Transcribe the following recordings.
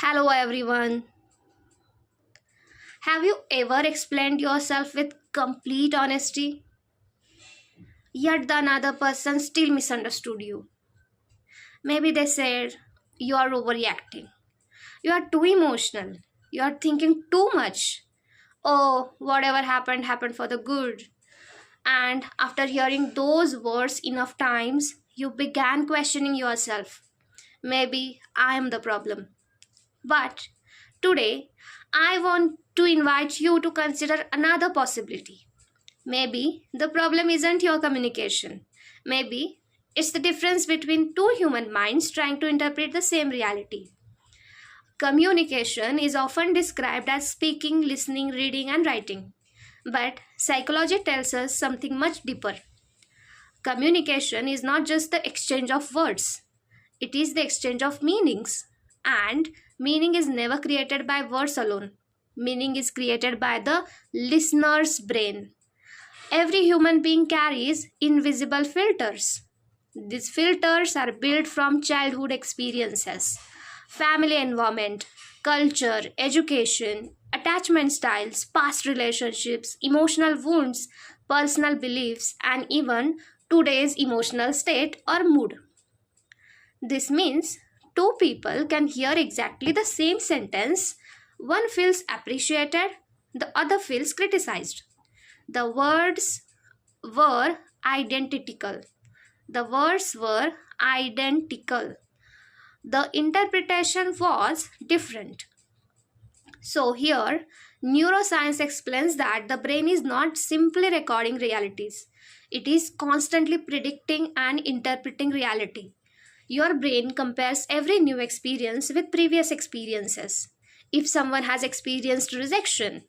Hello everyone. Have you ever explained yourself with complete honesty, yet the another person still misunderstood you? Maybe they said, "You are overreacting. You are too emotional. You are thinking too much. Oh, whatever happened, happened for the good." And after hearing those words enough times, you began questioning yourself. Maybe I am the problem. But today, I want to invite you to consider another possibility. Maybe the problem isn't your communication. Maybe it's the difference between two human minds trying to interpret the same reality. Communication is often described as speaking, listening, reading, and writing. But psychology tells us something much deeper. Communication is not just the exchange of words, it is the exchange of meanings. And meaning is never created by words alone. Meaning is created by the listener's brain. Every human being carries invisible filters. These filters are built from childhood experiences, family environment, culture, education, attachment styles, past relationships, emotional wounds, personal beliefs, and even today's emotional state or mood. This means two people can hear exactly the same sentence. One feels appreciated, the other feels criticized. The words were identical. The words were identical. The interpretation was different. So, here, neuroscience explains that the brain is not simply recording realities, it is constantly predicting and interpreting reality. Your brain compares every new experience with previous experiences. If someone has experienced rejection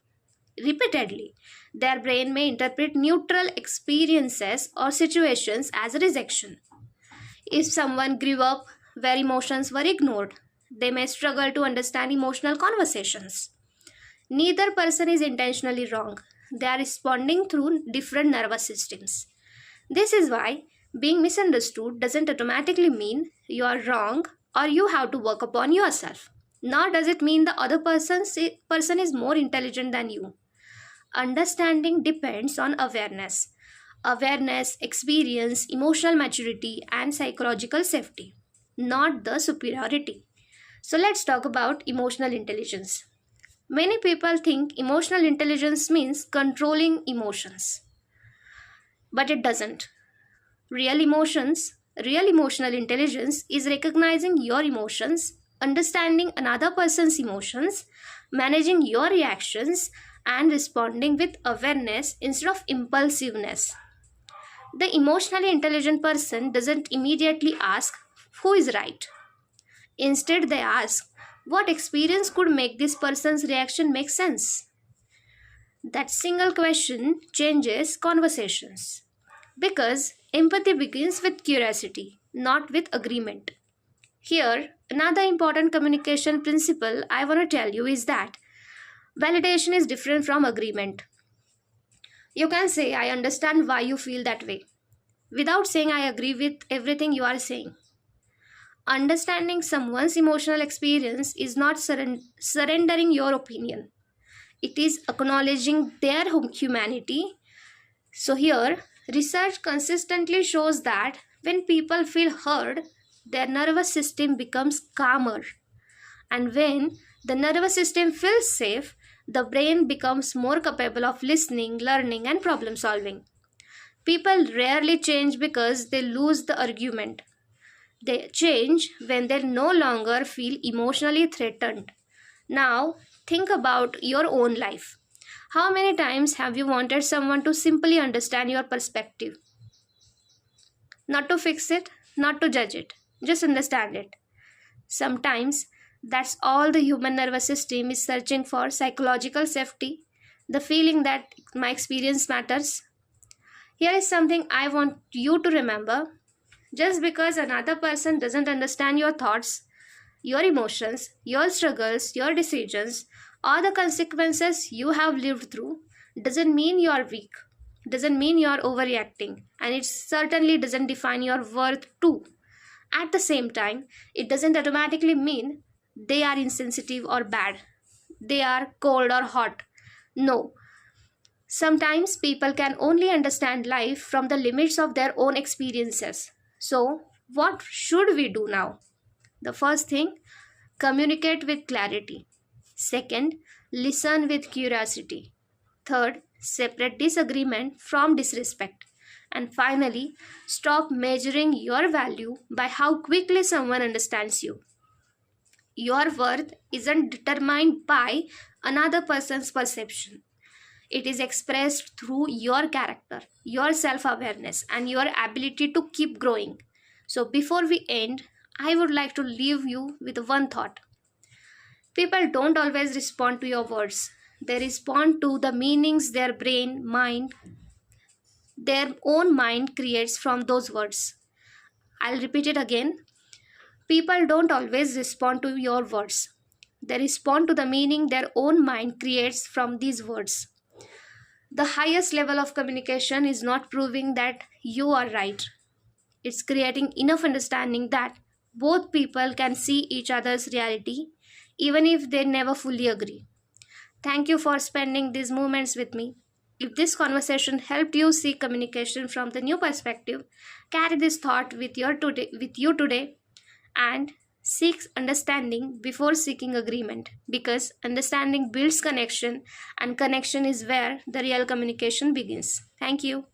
repeatedly, their brain may interpret neutral experiences or situations as a rejection. If someone grew up where emotions were ignored, they may struggle to understand emotional conversations. Neither person is intentionally wrong. They are responding through different nervous systems. This is why being misunderstood doesn't automatically mean you are wrong or you have to work upon yourself. Nor does it mean the other person is more intelligent than you. Understanding depends on awareness. Awareness, experience, emotional maturity, and psychological safety, not the superiority. So let's talk about emotional intelligence. Many people think emotional intelligence means controlling emotions, but it doesn't. Real emotions, real emotional intelligence is recognizing your emotions, understanding another person's emotions, managing your reactions, and responding with awareness instead of impulsiveness. The emotionally intelligent person doesn't immediately ask who is right. Instead, they ask what experience could make this person's reaction make sense. That single question changes conversations because empathy begins with curiosity, not with agreement. Here, another important communication principle I want to tell you is that validation is different from agreement. You can say, "I understand why you feel that way," without saying, "I agree with everything you are saying." Understanding someone's emotional experience is not surrendering your opinion, it is acknowledging their humanity. So, here, research consistently shows that when people feel heard, their nervous system becomes calmer. And when the nervous system feels safe, the brain becomes more capable of listening, learning, and problem solving. People rarely change because they lose the argument. They change when they no longer feel emotionally threatened. Now, think about your own life. How many times have you wanted someone to simply understand your perspective? Not to fix it, not to judge it, just understand it. Sometimes that's all the human nervous system is searching for: psychological safety, the feeling that my experience matters. Here is something I want you to remember. Just because another person doesn't understand your thoughts, your emotions, your struggles, your decisions, or the consequences you have lived through, doesn't mean you are weak, doesn't mean you are overreacting, and it certainly doesn't define your worth too. At the same time, it doesn't automatically mean they are insensitive or bad, they are cold or hot. No. Sometimes people can only understand life from the limits of their own experiences. So, what should we do now? The first thing, communicate with clarity. Second, listen with curiosity. Third, separate disagreement from disrespect. And finally, stop measuring your value by how quickly someone understands you. Your worth isn't determined by another person's perception. It is expressed through your character, your self awareness, and your ability to keep growing. So, before we end, I would like to leave you with one thought. People don't always respond to your words, they respond to the meanings their own mind creates from those words. I'll repeat it again. People don't always respond to your words, they respond to the meaning their own mind creates from these words. The highest level of communication is not proving that you are right. It's creating enough understanding that both people can see each other's reality, even if they never fully agree. Thank you for spending these moments with me. If this conversation helped you see communication from the new perspective, carry this thought with you today and seek understanding before seeking agreement, because understanding builds connection and connection is where the real communication begins. Thank you.